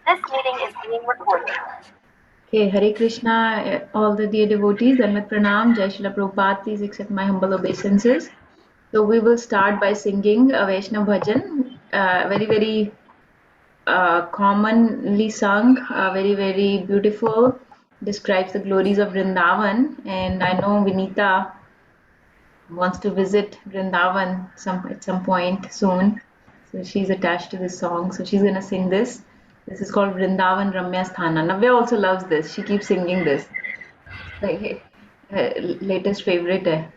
This meeting is being recorded. Okay, Hare Krishna, all the dear devotees, Danvat Pranam, Jai Shila Prabhupada, please accept my humble obeisances. So we will start by singing a Vaishnav bhajan, very commonly sung, very beautiful, describes the glories of Vrindavan. And I know Vinita wants to visit Vrindavan at some point soon. So she's attached to this song. So she's gonna sing this. This is called Vrindavan Ramya Sthana. Navya also loves this. She keeps singing this. Like latest favorite.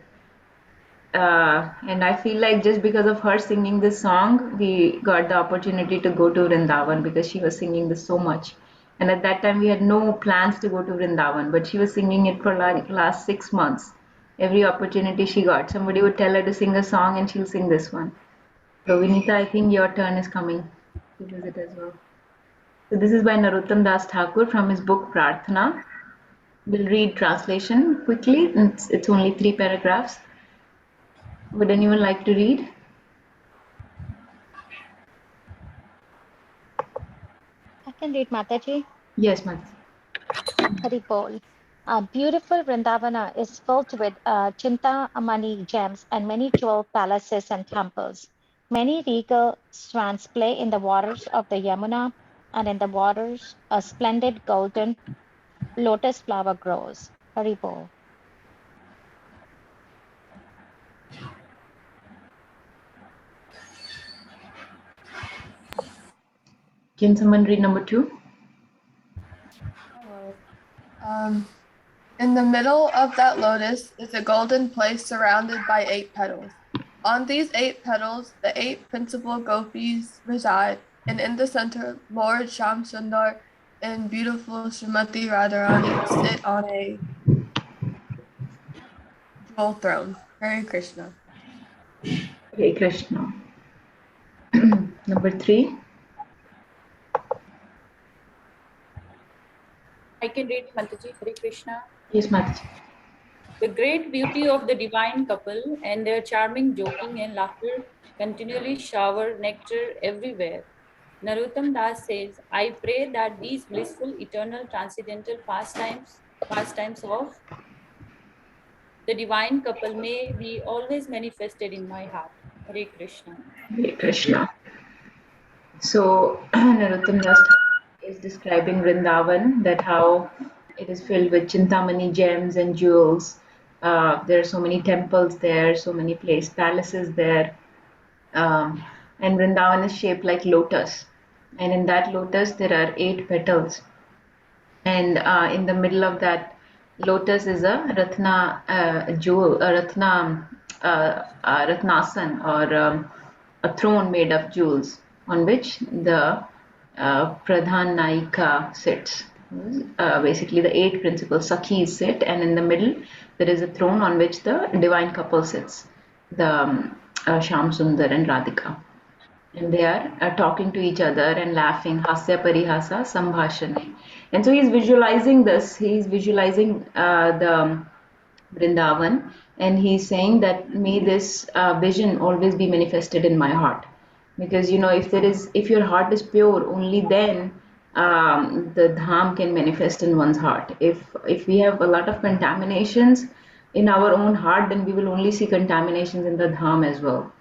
And I feel like just because of her singing this song, we got the opportunity to go to Vrindavan because she was singing this so much. And at that time, we had no plans to go to Vrindavan, but she was singing it for like last 6 months. Every opportunity she got, somebody would tell her to sing a song, and she'll sing this one. So Vinita, I think your turn is coming to visit as well. So this is by Narottam Das Thakur from his book Prarthana. We'll read translation quickly. It's only 3 paragraphs. Would anyone like to read? I can read Mataji. Yes, Mataji. Haribol. Beautiful Vrindavana is filled with Chintamani gems and many jewel palaces and temples. Many regal swans play in the waters of the Yamuna, and in the waters a splendid golden lotus flower grows. Haribol. Can someone read number 2? In the middle of that lotus is a golden place surrounded by 8 petals. On these 8 petals, the 8 principal gopis reside, and in the center, Lord Shamsundar and beautiful Srimati Radharani sit on a jewel throne. Hare Krishna. Hare Krishna. Number 3. I can read Mataji. Hare Krishna. Yes, Mataji. The great beauty of the divine couple and their charming joking and laughter continually shower nectar everywhere. Narottam Das says, I pray that these blissful, eternal, transcendental pastimes of the divine couple may be always manifested in my heart. Hare Krishna. Hare Krishna. So, Narottam Das is describing Vrindavan, that how it is filled with Chintamani gems and jewels. There are so many temples there, so many palaces there. And Vrindavan is shaped like lotus. And in that lotus, there are 8 petals. And in the middle of that lotus is a ratna jewel, a ratnasan, or a throne made of jewels on which the Pradhan Naika sits. Basically, the 8 principal Sakhis sit, and in the middle there is a throne on which the divine couple sits, the Sham Sundar and Radhika. And they are talking to each other and laughing, hasya parihasa sambhashane. And so he's visualizing this, he's visualizing the Vrindavan, and he's saying that may this vision always be manifested in my heart. Because if your heart is pure, only then the dham can manifest in one's heart. If we have a lot of contaminations in our own heart, then we will only see contaminations in the dham as well.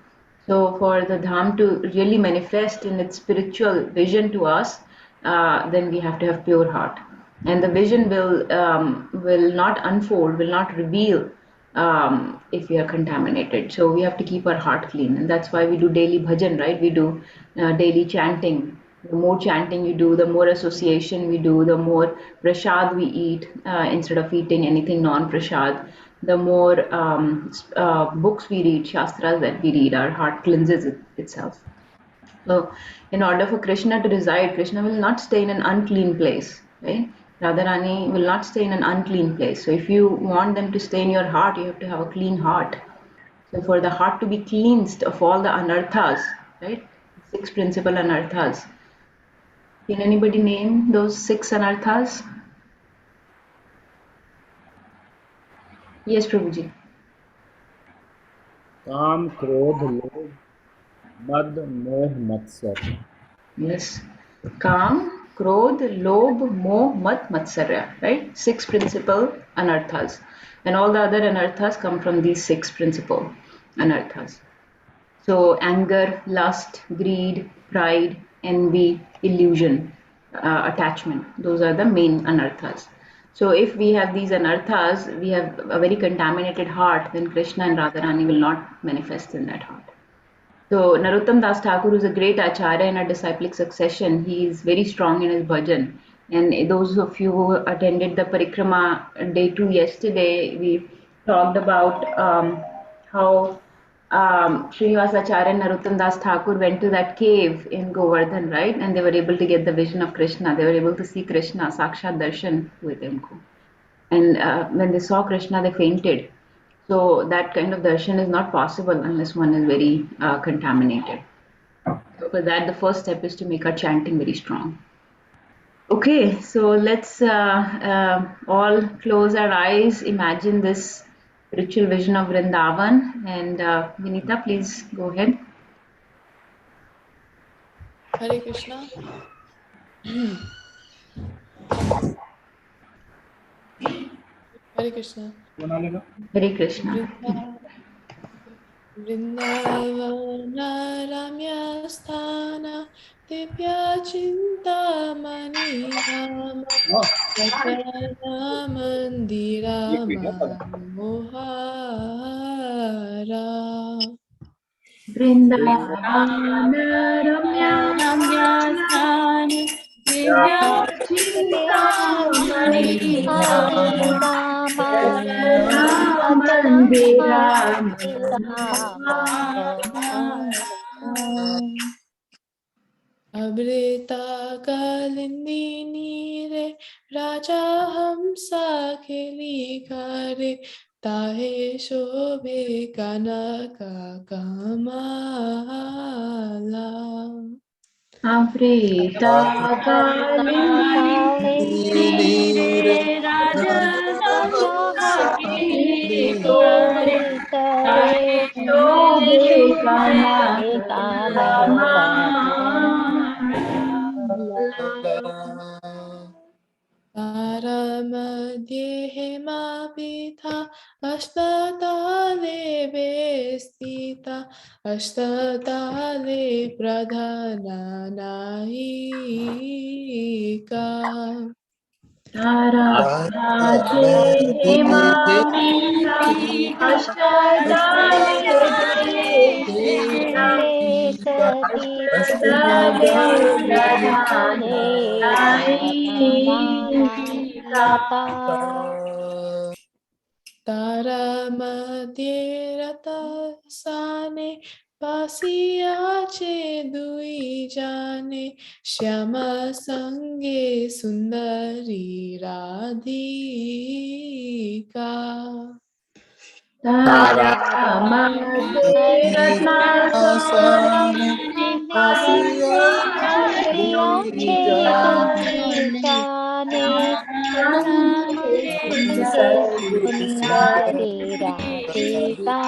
So for the dham to really manifest in its spiritual vision to us, then we have to have pure heart, and the vision will not unfold, will not reveal if we are contaminated. So we have to keep our heart clean, and that's why we do daily bhajan, right? We do daily chanting. The more chanting you do, the more association we do, the more prasad we eat instead of eating anything non-prasad. The more books we read, shastras that we read, our heart cleanses itself. So, in order for Krishna to reside, Krishna will not stay in an unclean place, right? Radharani will not stay in an unclean place. So, if you want them to stay in your heart, you have to have a clean heart. So, for the heart to be cleansed of all the anarthas, right? 6 principal anarthas. Can anybody name those 6 anarthas? Yes, Prabhuji. काम क्रोध लोभ मद मोह मत्सर. Yes. Kam, Krodh, Lobh, Moh, Mat, Matsarya, right? 6 principal anarthas. And all the other anarthas come from these 6 principal anarthas. So anger, lust, greed, pride, envy, illusion, attachment. Those are the main anarthas. So if we have these anarthas, we have a very contaminated heart, then Krishna and Radharani will not manifest in that heart. So Narottam Das Thakur is a great acharya in a disciplic succession. He is very strong in his bhajan. And those of you who attended the parikrama day 2 yesterday, we talked about how Srinivasacharya and Narottam Das Thakur went to that cave in Govardhan, right? And they were able to get the vision of Krishna. They were able to see Krishna, Sakshat Darshan with him. And when they saw Krishna, they fainted. So that kind of darshan is not possible unless one is very contaminated. So for that, the first step is to make our chanting very strong. Okay, so let's all close our eyes, imagine this spiritual vision of Vrindavan. And Vinita, please go ahead. Hare Krishna. Hare Krishna. Hare Krishna. Vrindavana ramya sthana divya chintamani dhama ratana mandira manohara. Vrindavana ramya Ramyasthana Divya Chintamani Dama Mandira Abrita kalindini re raja hamsa kheli kare tahe shobhe kanaka kamala. Avrita Kalindire Raja Hamsa Kare Tahe Shobhe Shobhe Kanaka Paramadye hemapitha ashtatale vestita ashtatale pradhananaika. Taramade Hemavita Ashtadale Devita Ashtadale Pradhananaika. Taramadye ratasane pasiyache dui jane shyama sange sundari radhika. Taramade Ratnasane Pasiyache dui jane Sange Sange Sundari Sundari Radhika.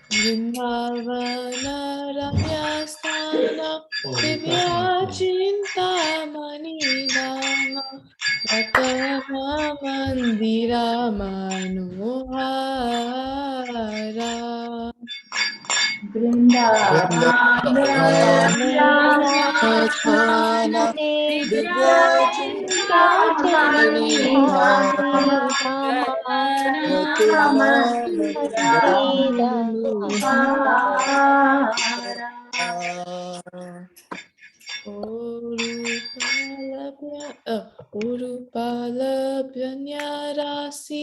Vrindavana ramyasthana divya chintamani dhama ratana mandira manohara. Vrindavanarasthana Vidyachintamani Dhama Mandira Urupalabhyanyarasi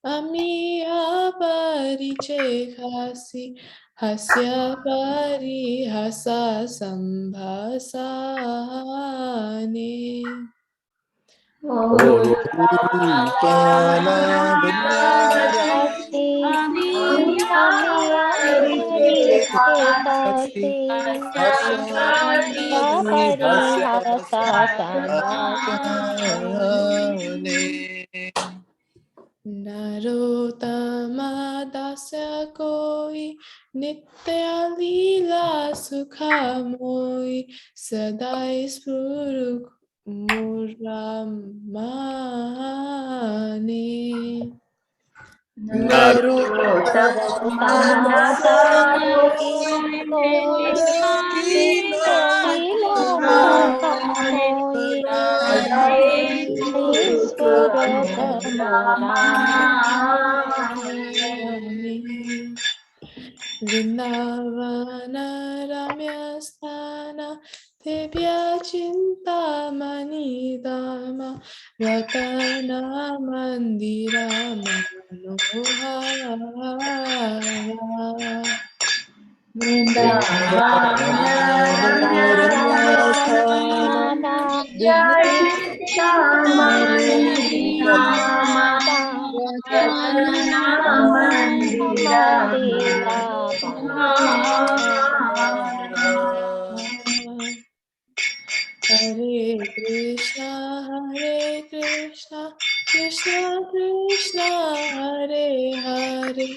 amiya parichekhasi hasya parihasa sambhasane. Hasi Amiya Parikesi Hasya Parihasa Sambhasane. Narotama dasya koi Nitya Leela Sukhamoy Sadai Spuruk Muramani Narottamadasoy Nitya Leela Sukhamoy Sadai Spurut Muramani Vrndavana ramya sthana Devya Chintamani Dama Ratana Mandira Manohara Vrindavana Vrindavana Ramya Ramya Chintamani Dhama Ratana Mandira Mandira Manohara Hare Krishna, Krishna Krishna, Hare Hare,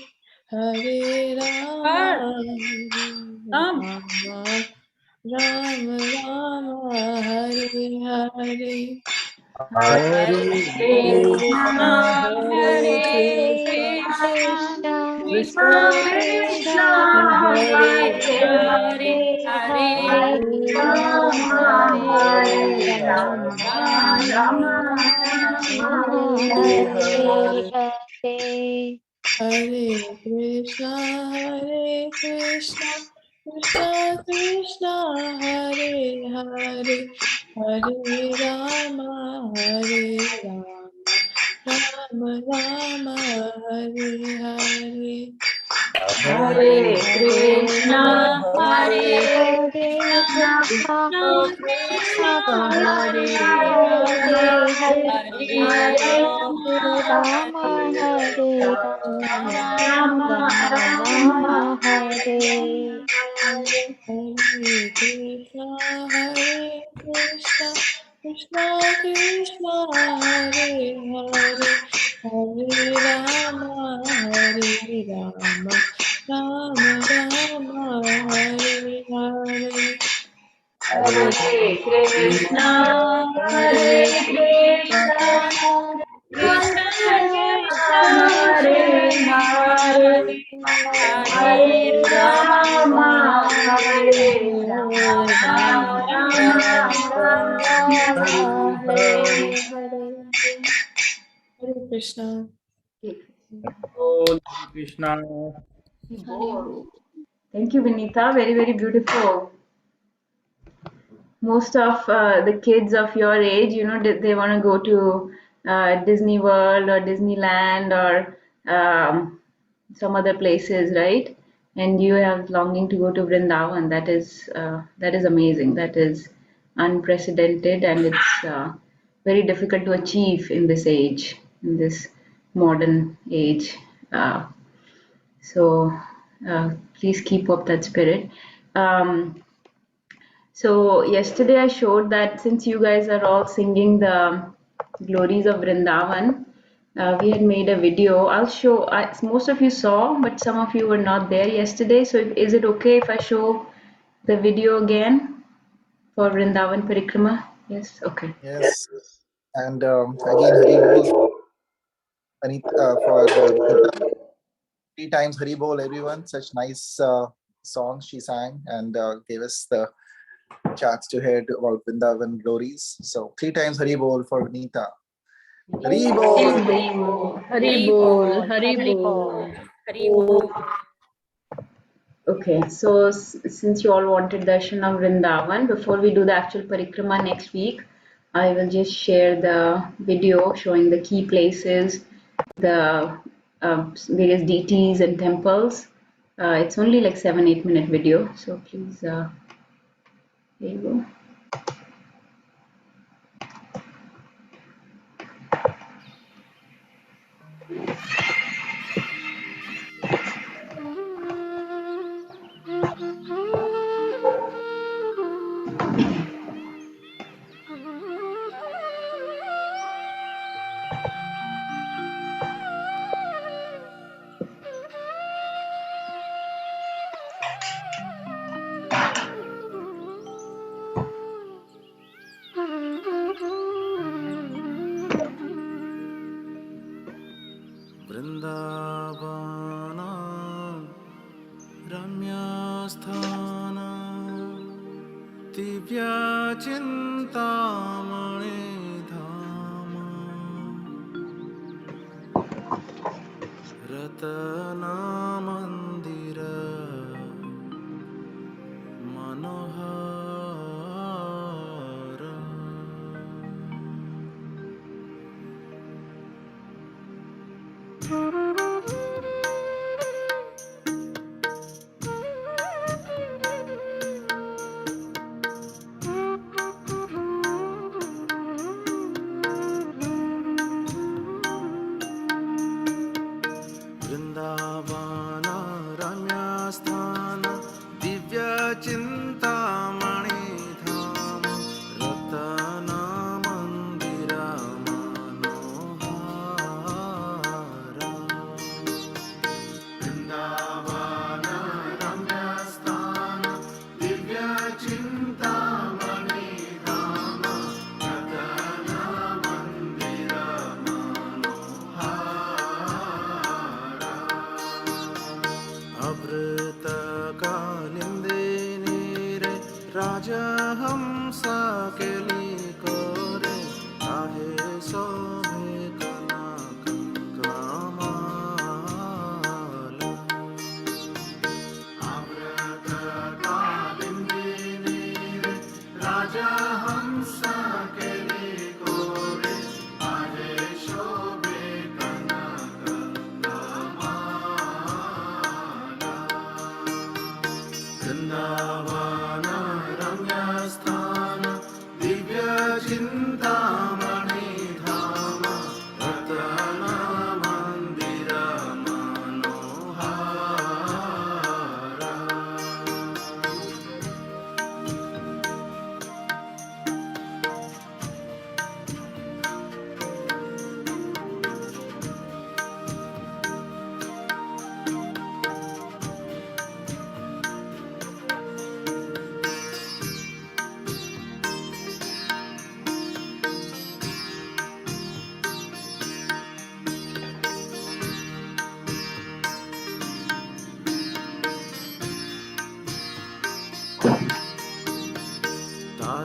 Hare Rama, Par, Hare come. Rama, Rama Rama, Hare Hare. Hare Hare Krishna, Krishna, Hare Hare Hare Krishna, Krishna, Krishna Krishna Krishna, Krishna Hare Hare Hare, Hare, Hare Hare Hare Hare Rama, Hare Hare Rama, Rama, Rama, Rama Rama, Hare Hare. Hare Krishna, Krishna Krishna, Hare Hare, Hare Rama, Hare Rama, Rama Rama, Hare Hare. Hare Hare Krishna, Hare Hare Hare Krishna, Krishna, Krishna, Krishna Krishna Krishna Krishna, Krishna, Hare Rama, Hare Hare Hare, Hare Hare, Hare Hare Rama, Rama, Rama, Hare Hare Rama Rama, Rama, Rama Rama Rama, Rama, Hare. Hare. Hare Krishna, Krishna Krishna, Hare Hare, Hare Rama, Hare Rama, Rama Rama, Hare Hare. Hare Krishna, Hare Hare Krishna, Krishna, Krishna Krishna Krishna Krishna, Krishna, Krishna, Hare Hare Hare, Hare Hare Hare Rama, Rama, Rama, Hare Hare Rama, Rama, Rama Rama Rama, Rama, Hare Hare Hare. Hare Krishna. Bol, Hare Krishna. Hare Bol. Thank you, Vinita. Very, very beautiful. Most of the kids of your age, they want to go to Disney World or Disneyland or some other places, right? And you have longing to go to Vrindavan. That is amazing. That is unprecedented, and it's very difficult to achieve in this age, in this modern age. Uh, so please keep up that spirit. Um, so yesterday I showed that since you guys are all singing the glories of Vrindavan, we had made a video. I'll show. Most of you saw, but some of you were not there yesterday. So is it okay if I show the video again for Vrindavan Parikrama? Yes. Okay. Yes, and again, Hari Bol, for Vinita. 3 times Hari Bol, everyone. Such nice songs she sang and gave us the chance to hear about Vrindavan glories. So 3 times Hari Bol for Vinita. Hari Bol. Hari Haribol, Bol, Haribol. Hari Bol. Okay, so since you all wanted darshan of Vrindavan, before we do the actual parikrama next week, I will just share the video showing the key places, the various deities and temples. It's only like 7-8 minute video, so please, here you go. Divya चिन्तामणि धाम रतना मंदिर मनोहर वृंदावन रम्या स्थान दिव्य चिंतामणि धाम रतन मंदिर मनोहर वृंदावन रम्या स्थान दिव्य चिंतामणि धाम रतन मंदिर अमृत कालिंदे नीरे राजहंस केली कोरे आहे शोभे कनक कमाल अमृत कालिंदे नीरे राजहंस केली कोरे आहे शोभे कनक वृंदावन रम्या स्थान दिव्य चिंतामणि धाम रतन मंदिर मनोहर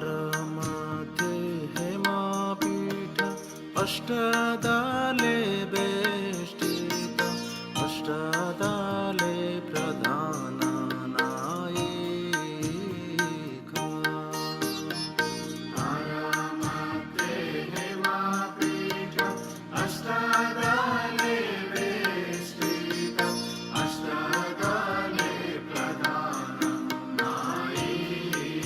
तारमध्ये हेमापीठ अष्टदाले बेष्टित अष्टदाले प्रधान नायिका तारमध्ये हेमापीठ अष्टदाले बेष्टित अष्टदाले प्रधान नायिका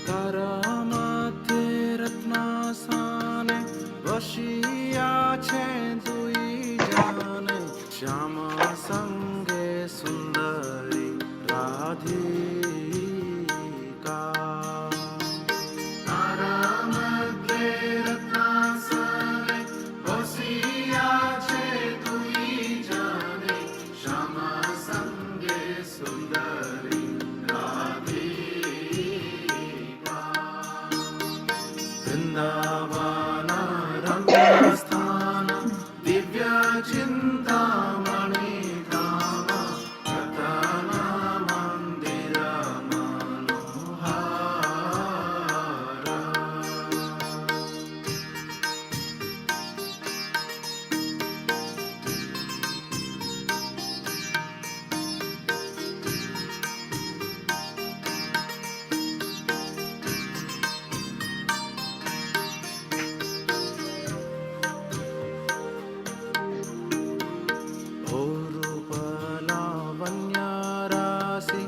तारामध्ये रत्नासाने बसिया छे दुई जाने श्याम संगे सुंदरी राधिका तारामध्ये रत्नासाने बसिया छे दुई जाने श्याम संगे सुंदरी राधिका वृंदावन रम्या स्थान दिव्य चिंतामणि धाम रतन मंदिर मनोहर लावण्यराशि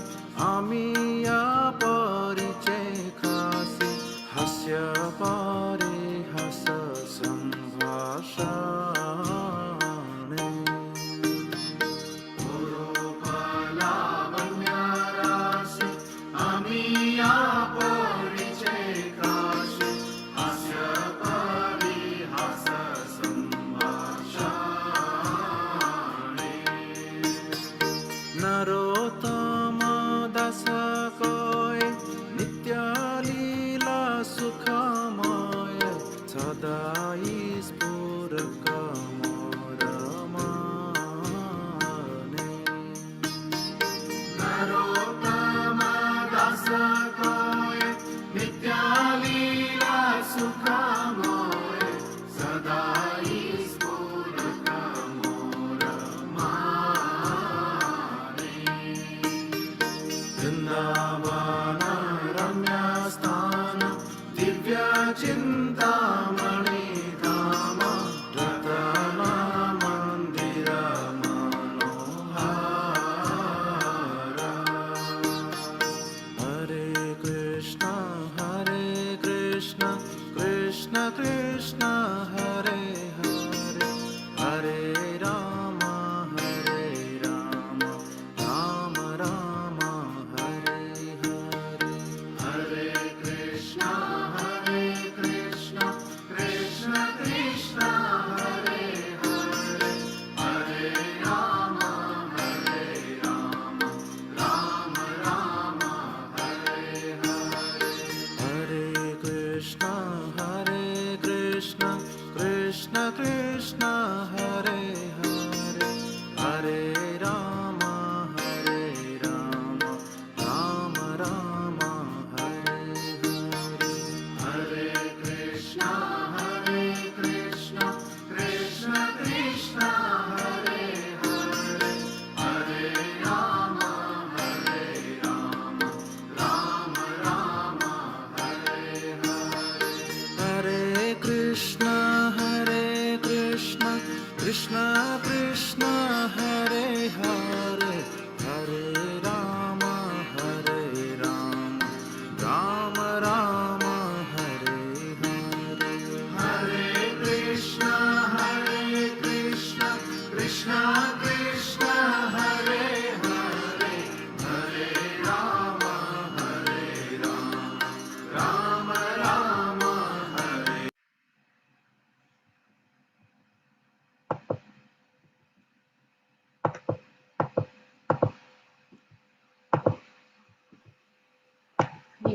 आमिया परिचय खासी हास्य परिहास संभाषणे लावण्यराशि आमिया परिचय खासी हास्य परिहास संभाषणे नरोत्तम दास कोय नित्य लीला सुखमय सदाई स्फुरक मोर माने Narottam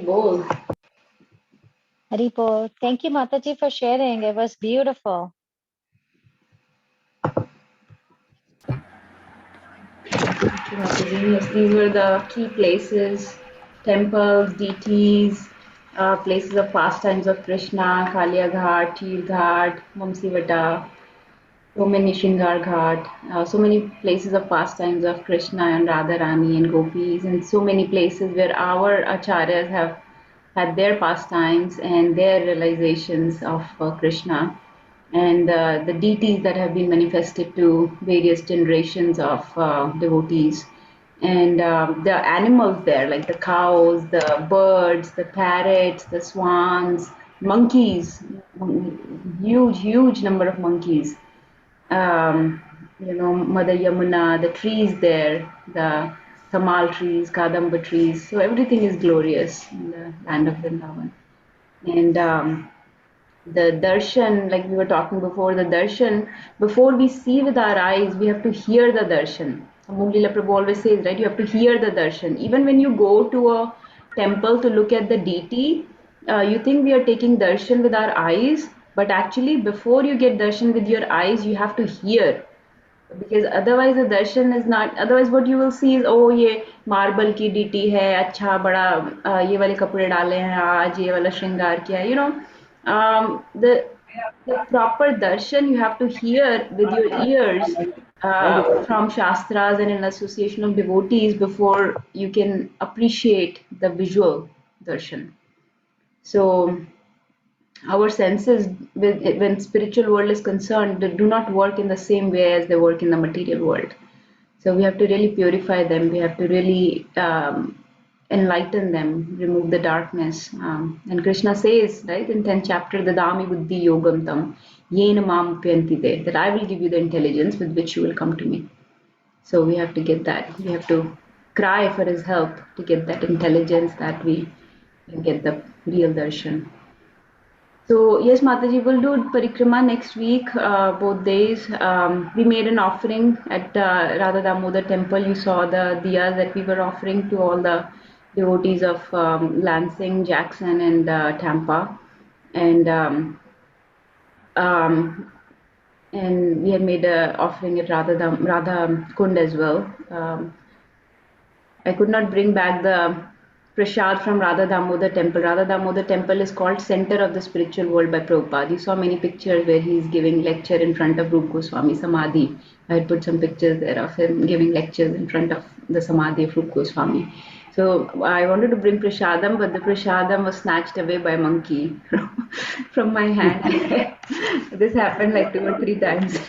Bol. Haribol. Thank you, Mataji, for sharing. It was beautiful. Yes, these were the key places, temples, deities, places of pastimes of Krishna, Kalia Ghat, Chir Ghat, Vamsivata, so many Shingar Ghat, so many places of pastimes of Krishna and Radharani and gopis, and so many places where our acharyas have had their pastimes and their realizations of Krishna, and the deities that have been manifested to various generations of devotees, and the animals there, like the cows, the birds, the parrots, the swans, monkeys, huge number of monkeys. Mother Yamuna, the trees there, the tamal trees, kadamba trees. So everything is glorious in the land of Vrindavan. And the darshan, like we were talking before, the darshan, before we see with our eyes, we have to hear the darshan. Amulila Prabhu always says, right, you have to hear the darshan. Even when you go to a temple to look at the deity, you think we are taking darshan with our eyes, but actually before you get darshan with your eyes, you have to hear, because otherwise the darshan is not, otherwise what you will see is, oh ये marble की DT है, अच्छा बड़ा ये वाले कपड़े डाले हैं आज, ये वाला श्रृंगार किया है, the proper darshan you have to hear with your ears from shastras and in association of devotees before you can appreciate the visual darshan. So our senses, when spiritual world is concerned, they do not work in the same way as they work in the material world. So we have to really purify them. We have to really enlighten them, remove the darkness. And Krishna says, right, in 10th chapter, Dadami buddhi yogam tam, yena mam upyantite, that I will give you the intelligence with which you will come to me. So we have to get that. We have to cry for his help to get that intelligence, that we can get the real darshan. So yes, Mataji, we'll do parikrama next week, both days. We made an offering at Radha Damodar temple. You saw the diyas that we were offering to all the devotees of Lansing, Jackson, and Tampa, and um, and we had made an offering at Radha Kund as well. I could not bring back the prasad from Radha Damodar temple. Radha Damodar temple is called center of the spiritual world by Prabhupada. You saw many pictures where he is giving lecture in front of Rupa Goswami Samadhi. I had put some pictures there of him giving lectures in front of the Samadhi of Rupa Goswami. So I wanted to bring prasadam, but the prasadam was snatched away by a monkey from my hand. This happened like 2 or 3 times.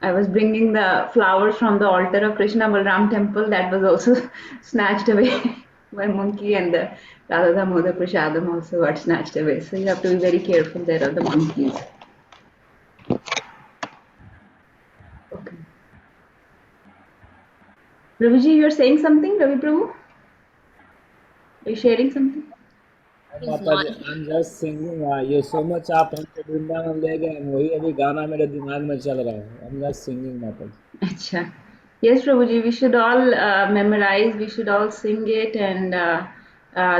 I was bringing the flowers from the altar of Krishna Balram temple, that was also snatched away by monkey, and the Radha Damodar Prasadam also got snatched away. So you have to be very careful there of the monkeys. Okay. Prabhuji, you're saying something, Ravi Prabhu? Are you sharing something? माताजी, I'm just singing. You so much आप हमको वृंदावन ले गए, वही अभी गाना मेरे दिमाग में चल रहा है. I'm just singing, माताजी. Acha. Yes, Prabhuji, we should all memorize, we should all sing it, and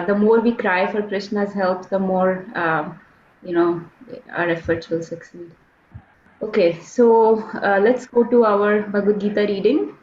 the more we cry for Krishna's help, the more, our efforts will succeed. Okay, so let's go to our Bhagavad Gita reading.